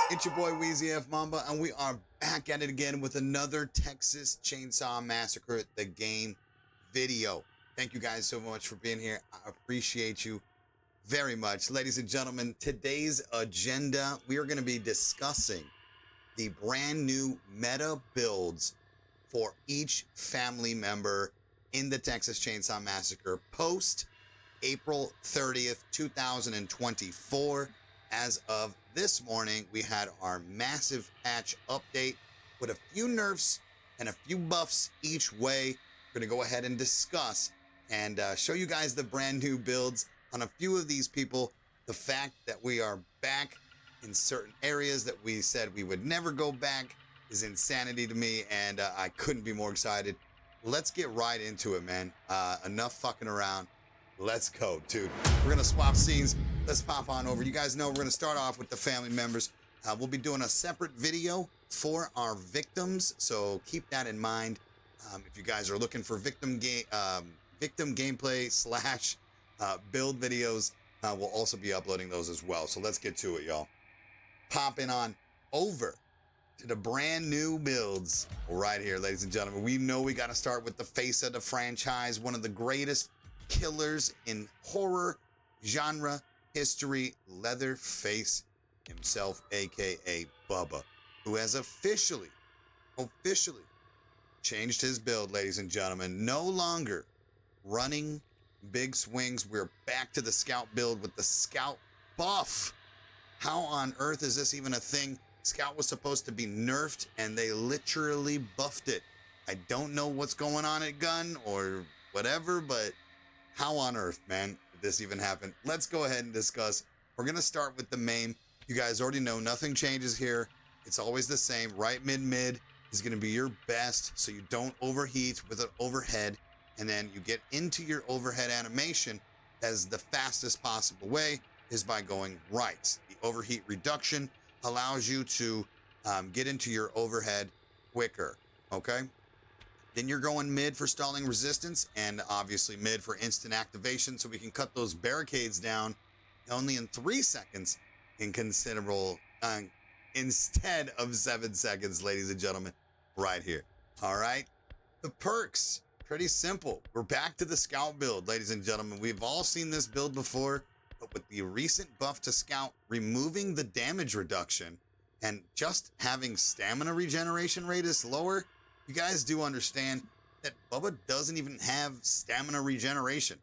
It's your boy WEEZYFMAMBA, and we are back at it again with another Texas Chainsaw Massacre, the game video. Thank you guys so much for being here. I appreciate you very much. Ladies and gentlemen, today's agenda, we are going to be discussing the brand new meta builds for each family member in the Texas Chainsaw Massacre post April 30th, 2024. As of this morning, we had our massive patch update with a few nerfs and a few buffs each way. We're going to go ahead and discuss and show you guys the brand new builds on a few of these people. The fact that we are back in certain areas that we said we would never go back is insanity to me, and I couldn't be more excited. Let's get right into it, man. Enough fucking around. Let's go, dude. We're gonna swap scenes. Let's pop on over. You guys know we're gonna start off with the family members. We'll be doing a separate video for our victims, so keep that in mind. If you guys are looking for victim gameplay slash build videos, we'll also be uploading those as well. So let's get to it, y'all. Popping on over to the brand new builds right here, ladies and gentlemen. We know we got to start with the face of the franchise, one of the greatest killers in horror genre history, Leatherface himself, aka Bubba, who has officially changed his build, ladies and gentlemen. No longer running big swings. We're back to the scout build with the scout buff. How on earth is this even a thing? Scout was supposed to be nerfed and they literally buffed it. I don't know what's going on at gun or whatever, but how on earth, man, did this even happen? Let's go ahead and discuss. We're going to start with the main. You guys already know nothing changes here. It's always the same. Right mid is going to be your best, so you don't overheat with an overhead, and then you get into your overhead animation as the fastest possible way is by going right. The overheat reduction allows you to get into your overhead quicker, okay? Then you're going mid for stalling resistance, and obviously mid for instant activation, so we can cut those barricades down only in 3 seconds in considerable, instead of 7 seconds, ladies and gentlemen, right here. All right, the perks, pretty simple. We're back to the scout build, ladies and gentlemen. We've all seen this build before, but with the recent buff to scout, removing the damage reduction and just having stamina regeneration rate is lower, you guys do understand that Bubba doesn't even have stamina regeneration.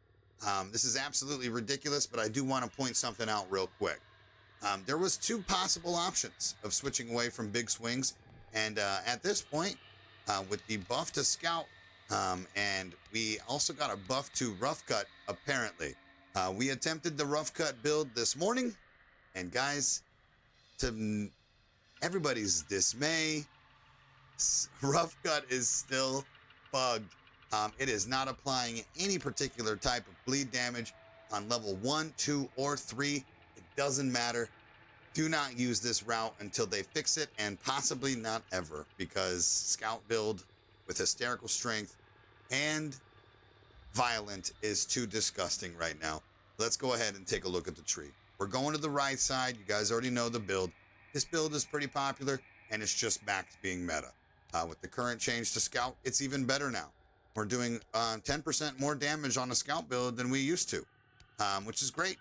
This is absolutely ridiculous, but I do want to point something out real quick. There was 2 possible options of switching away from big swings, and at this point, with the buff to scout, and we also got a buff to rough cut, apparently. We attempted the rough cut build this morning, and guys, to everybody's dismay, rough cut is still bugged. It is not applying any particular type of bleed damage on level 1, 2, or 3. It doesn't matter. Do not use this route until they fix it, and possibly not ever, because scout build with hysterical strength and violent is too disgusting right now. Let's go ahead and take a look at the tree. We're going to the right side. You guys already know the build. This build is pretty popular, and it's just back to being meta. With the current change to scout, it's even better now. We're doing 10% more damage on a scout build than we used to, which is great.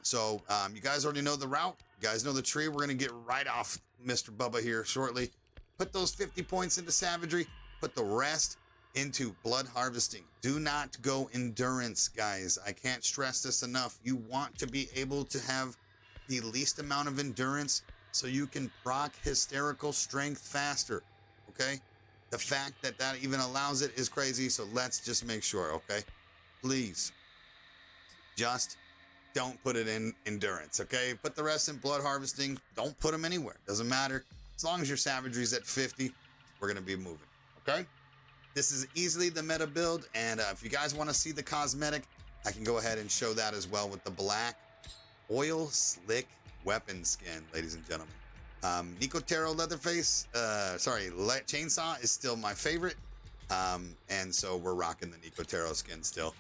So you guys already know the route. You guys know the tree. We're going to get right off Mr. Bubba here shortly. Put those 50 points into savagery. Put the rest into blood harvesting. Do not go endurance, guys. I can't stress this enough. You want to be able to have the least amount of endurance so you can proc hysterical strength faster. Okay, the fact that that even allows it is crazy, so let's just make sure, okay? Please, just don't put it in endurance, okay? Put the rest in blood harvesting. Don't put them anywhere. Doesn't matter. As long as your savagery's at 50, we're going to be moving, okay? This is easily the meta build, and if you guys want to see the cosmetic, I can go ahead and show that as well with the black oil slick weapon skin, ladies and gentlemen. Nicotero Leatherface, Chainsaw is still my favorite. And so we're rocking the Nicotero skin still,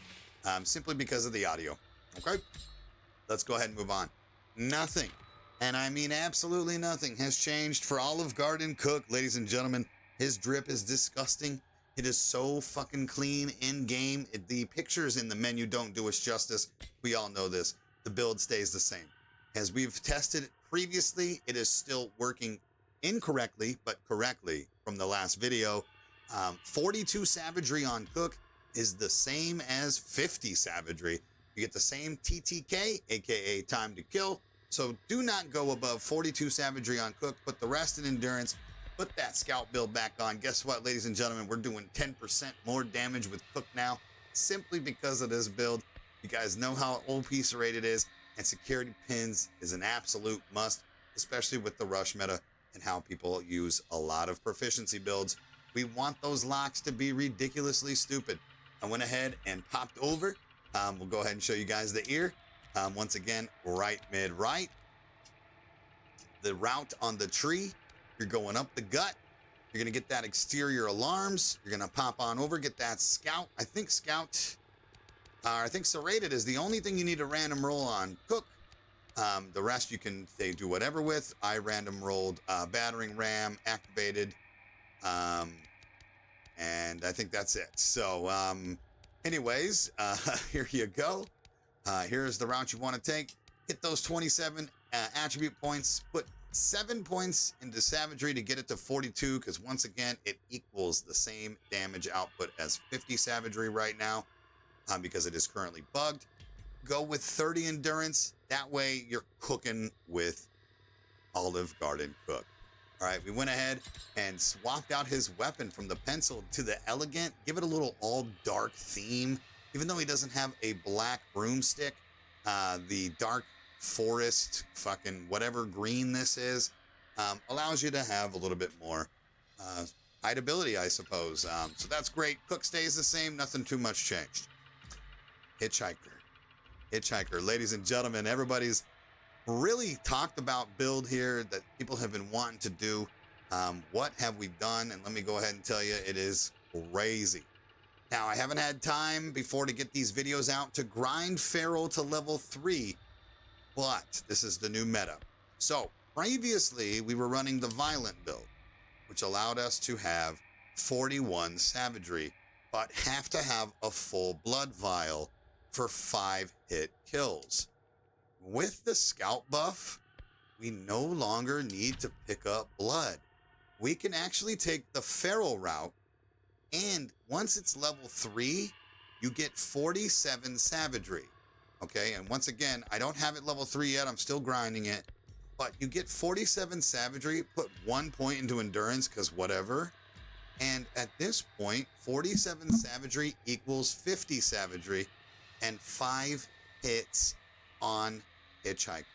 simply because of the audio. Okay, let's go ahead and move on. Nothing And I mean, absolutely nothing has changed for Olive Garden Cook, ladies and gentlemen. His drip is disgusting. It is so fucking clean in game. The pictures in the menu don't do us justice. We all know this. The build stays the same. As we've tested it previously, it is still working incorrectly, but correctly from the last video. 42 savagery on Cook is the same as 50 savagery. You get the same TTK, aka time to kill. So do not go above 42 savagery on Cook. Put the rest in endurance. Put that scout build back on. Guess what, ladies and gentlemen? We're doing 10% more damage with Cook now, simply because of this build. You guys know how OP rated is, and security pins is an absolute must, especially with the rush meta and how people use a lot of proficiency builds. We want those locks to be ridiculously stupid. I went ahead and popped over. We'll go ahead and show you guys the ear. Once again, right, mid, right. The route on the tree. You're going up the gut. You're going to get that exterior alarms. You're going to pop on over, get that scout. I think serrated is the only thing you need a random roll on Cook. The rest they do whatever with. I random rolled battering ram, activated. And I think that's it. So anyways, here you go. Here's the route you want to take. Hit those 27 attribute points. Put 7 points into savagery to get it to 42, because once again, it equals the same damage output as 50 savagery right now, because it is currently bugged. Go with 30 endurance. That way you're cooking with Olive Garden Cook. All right, we went ahead and swapped out his weapon from the pencil to the elegant. Give it a little all dark theme. Even though he doesn't have a black broomstick, the dark forest, fucking whatever green this is, allows you to have a little bit more hideability, I suppose. So that's great. Cook stays the same. Nothing too much changed. Hitchhiker. Ladies and gentlemen, everybody's really talked about build here that people have been wanting to do. What have we done? And let me go ahead and tell you, it is crazy. Now, I haven't had time before to get these videos out to grind Feral to level 3, but this is the new meta. So previously, we were running the Violent build, which allowed us to have 41 savagery, but have to have a full blood vial for 5 hit kills. With the scout buff, we no longer need to pick up blood. We can actually take the Feral route, and once it's level 3, you get 47 savagery. Okay, and once again, I don't have it level 3 yet. I'm still grinding it. But you get 47 savagery, put 1 point into endurance, because whatever. And at this point, 47 savagery equals 50 savagery and 5 hits on Hitchhiker.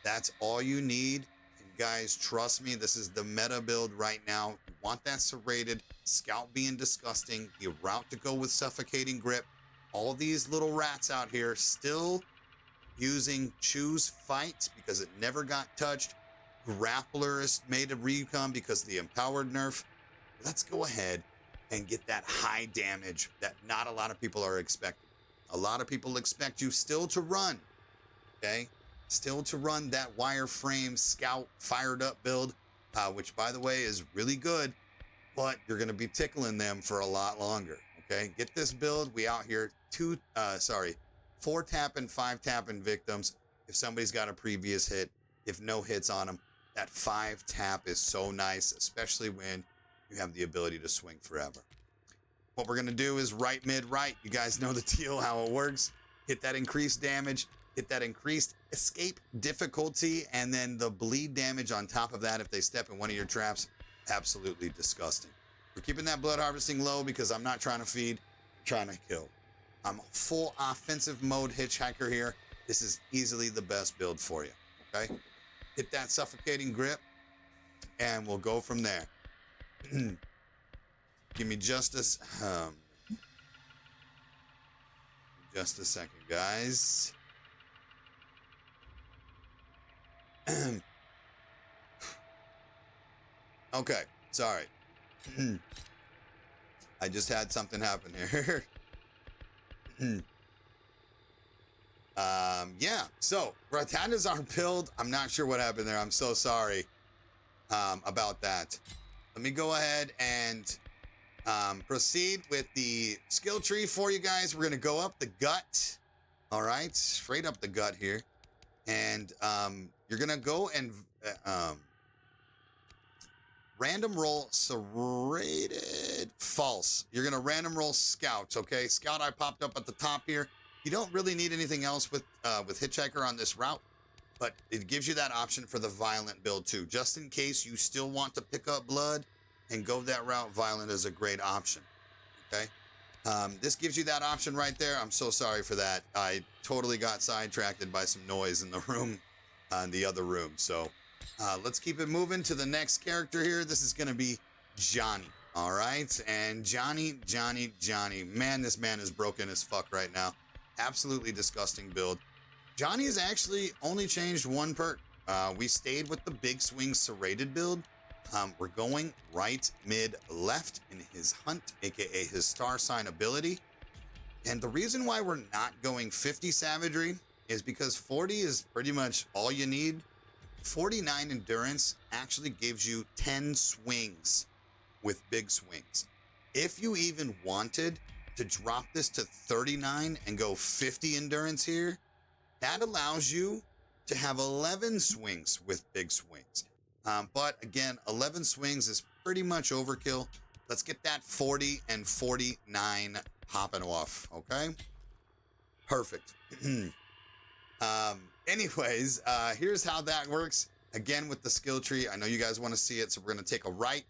That's all you need. And guys, trust me, this is the meta build right now. You want that serrated, scout being disgusting, the route to go with suffocating grip. All these little rats out here still using choose fights because it never got touched. Grappler is made a recon because of the empowered nerf. Let's go ahead and get that high damage that not a lot of people are expecting. A lot of people expect you still to run, okay? Still to run that wireframe scout fired up build, which by the way is really good, but you're gonna be tickling them for a lot longer, okay? Get this build. We out here 4 tapping, 5 tapping victims. If somebody's got a previous hit, if no hits on them, that 5 tap is so nice, especially when you have the ability to swing forever. What we're gonna do is right, mid, right. You guys know the deal, how it works. Hit that increased damage, hit that increased escape difficulty, and then the bleed damage on top of that if they step in one of your traps. Absolutely disgusting. We're keeping that blood harvesting low because I'm not trying to feed, I'm trying to kill. I'm full offensive mode Hitchhiker here. This is easily the best build for you, okay? Hit that suffocating grip, and we'll go from there. Give me just a second, guys. Okay, sorry. I just had something happen here. Yeah, so that is our build. I'm not sure what happened there. I'm so sorry about that. Let me go ahead and proceed with the skill tree for you guys. We're going to go up the gut. All right, straight up the gut here. And you're going to go and random roll serrated false. You're going to random roll scouts, okay? Scout I popped up at the top here. You don't really need anything else with Hitchhiker on this route, but it gives you that option for the violent build too. Just in case you still want to pick up blood and go that route, violent is a great option, okay? This gives you that option right there. I'm so sorry for that. I totally got sidetracked by some noise in the room, in the other room. So let's keep it moving to the next character here. This is going to be Johnny, all right? And Johnny, man, this man is broken as fuck right now. Absolutely disgusting build. Johnny has actually only changed one perk. We stayed with the big swing serrated build. We're going right, mid, left in his hunt, aka his star sign ability. And the reason why we're not going 50 savagery is because 40 is pretty much all you need. 49 endurance actually gives you 10 swings with big swings. If you even wanted to drop this to 39 and go 50 endurance here, that allows you to have 11 swings with big swings. But again, 11 swings is pretty much overkill. Let's get that 40 and 49 popping off, okay? Perfect. Anyways, here's how that works. Again, with the skill tree, I know you guys want to see it, so we're going to take a right.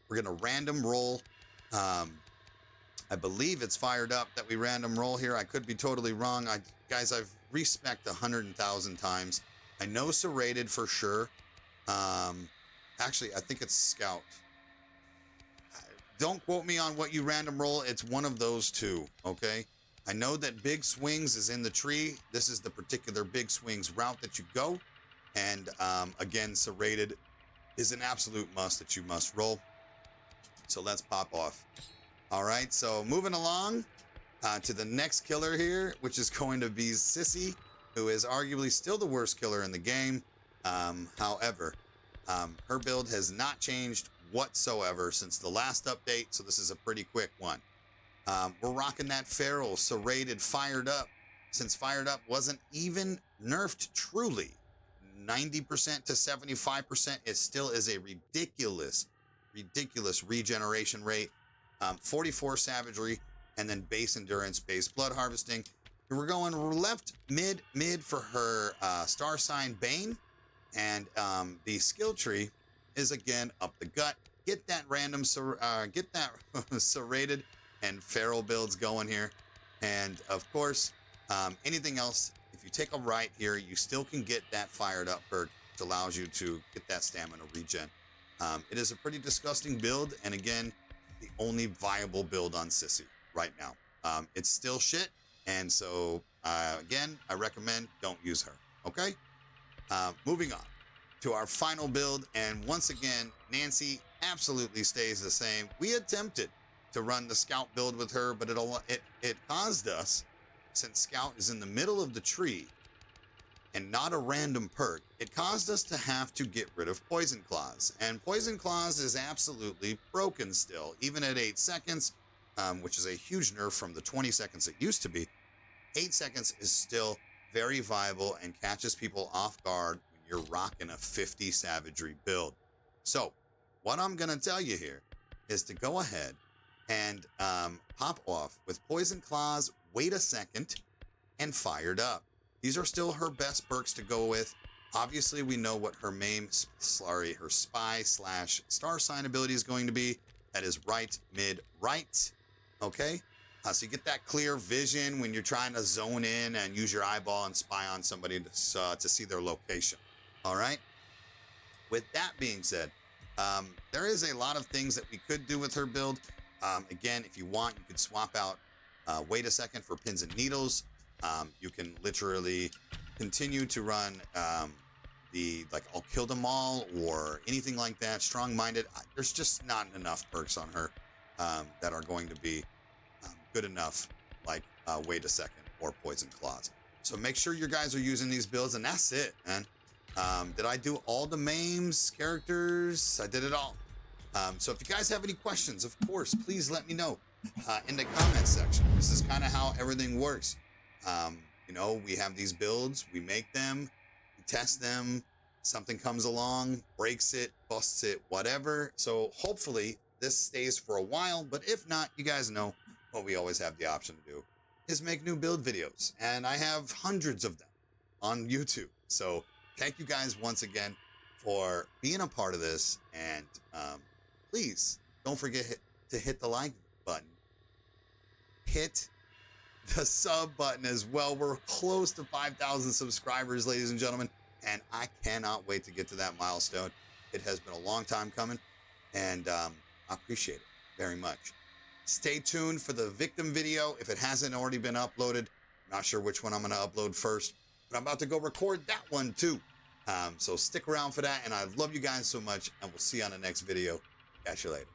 We're going to random roll. I believe it's fired up that we random roll here. I could be totally wrong. Guys, I've respec'd 100,000 times. I know serrated for sure. Actually, I think it's scout. Don't quote me on what you random roll. It's one of those two, okay? I know that big swings is in the tree. This is the particular big swings route that you go. And again, serrated is an absolute must that you must roll. So let's pop off. All right, so moving along to the next killer here, which is going to be Sissy, who is arguably still the worst killer in the game. However, her build has not changed whatsoever since the last update, so this is a pretty quick one. We're rocking that feral, serrated, fired up. Since fired up wasn't even nerfed truly, 90% to 75%, it still is a ridiculous regeneration rate. 44 savagery, and then base endurance, base blood harvesting. We're going left, mid for her star sign Bane, and the skill tree is again up the gut. Get that random, get that serrated and feral builds going here, and of course, anything else. If you take a right here, you still can get that fired up perk, which allows you to get that stamina regen. It is a pretty disgusting build, and again, the only viable build on Sissy right now. It's still shit, and so again, I recommend don't use her, okay? Moving on to our final build, and once again, Nancy absolutely stays the same. We attempted to run the scout build with her, but it caused us, since scout is in the middle of the tree and not a random perk, it caused us to have to get rid of Poison Claws. And Poison Claws is absolutely broken still, even at 8 seconds, which is a huge nerf from the 20 seconds it used to be. 8 seconds is still very viable and catches people off guard when you're rocking a 50 savagery build. So what I'm going to tell you here is to go ahead and pop off with Poison Claws, wait a second, and fired up. These are still her best perks to go with. Obviously, we know what her her spy slash star sign ability is going to be. That is right, mid, right. Okay? So you get that clear vision when you're trying to zone in and use your eyeball and spy on somebody to see their location. All right? With that being said, there is a lot of things that we could do with her build. Again, if you want, you could swap out wait a second for pins and needles. You can literally continue to run I'll kill them all or anything like that. Strong-minded. There's just not enough perks on her that are going to be good enough, like wait a second or Poison Claws. So make sure you guys are using these builds, and that's it, man. Did I do all the memes, characters? I did it all. So if you guys have any questions, of course, please let me know in the comment section. This is kind of how everything works. You know, we have these builds, we make them, we test them, something comes along, breaks it, busts it, whatever. So hopefully this stays for a while, but if not, you guys know what we always have the option to do is make new build videos. And I have hundreds of them on YouTube. So thank you guys once again for being a part of this. And please don't forget to hit the like button. Hit the sub button as well. We're close to 5,000 subscribers, ladies and gentlemen, and I cannot wait to get to that milestone. It has been a long time coming, and I appreciate it very much. Stay tuned for the victim video if it hasn't already been uploaded. I'm not sure which one I'm going to upload first, but I'm about to go record that one too. So stick around for that, and I love you guys so much, and we'll see you on the next video. Catch you later.